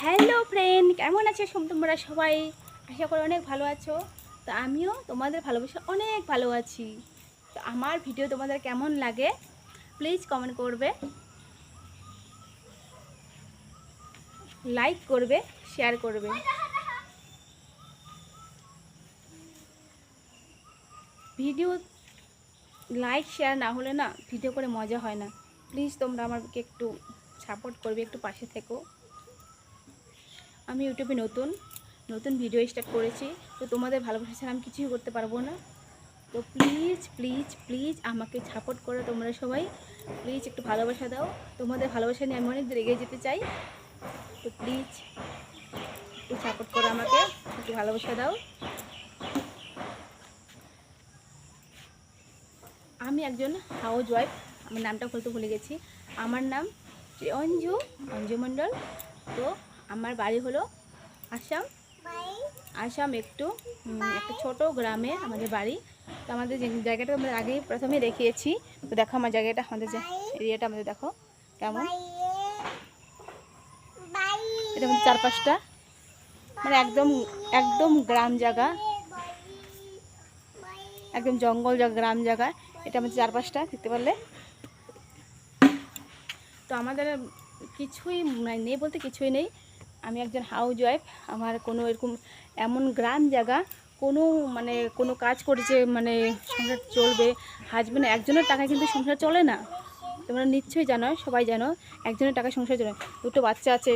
Hello friend, কেমন আছো তোমরা সবাই? আশা করি অনেক ভালো আছো। তো আমিও তোমাদের ভালোবাসা অনেক ভালো আছি। তো আমার ভিডিও তোমাদের কেমন লাগে প্লিজ কমেন্ট করবে, লাইক করবে, শেয়ার করবে। ভিডিও লাইক শেয়ার না হলে না ভিডিও করে মজা হয় না। প্লিজ তোমরা আমাকে একটু সাপোর্ট করবে, একটু পাশে থেকো। আমি ইউটিউবে নতুন ভিডিও স্টার্ট করেছি, তো তোমাদের ভালোবাসা ছাড়া আমি কিছুই করতে পারবো না। তো প্লিজ প্লিজ প্লিজ আমাকে সাপোর্ট করো তোমরা সবাই। প্লিজ একটু ভালোবাসা দাও। তোমাদের ভালোবাসা নিয়ে আমি অনেক দূর এগিয়ে যেতে চাই। তো প্লিজ একটু সাপোর্ট করো, আমাকে একটু ভালোবাসা দাও। আমি একজন হাউস ওয়াইফ। আমার নামটা বলতে ভুলে গেছি। আমার নাম অঞ্জু মণ্ডল। তো আমার বাড়ি হলো আসাম একটু একটা ছোট গ্রামে আমাদের বাড়ি। তো আমাদের যে জায়গাটা আমরা আগেই প্রথমে দেখিয়েছি। তো দেখো আমার জায়গাটা, আমাদের যে এরিয়াটা আমাদের দেখো কেমন। এটা আমাদের চারপাশটা মানে একদম একদম গ্রাম জায়গা, একদম জঙ্গল জায়গা, গ্রাম জায়গা। এটা আমাদের চারপাশটা দেখতে পারলে। তো আমাদের কিছুই নেই বলতে কিছুই নেই। আমি একজন হাউস ওয়াইফ। আমার কোনো এরকম এমন গ্রাম জায়গা কোনো কাজ করেছে সংসার চলবে। হাজবেন্ড একজনের টাকায় কিন্তু সংসার চলে না। তোমরা নিশ্চয়ই জানো, সবাই জানো একজনের টাকায় সংসার চলে। দুটো বাচ্চা আছে।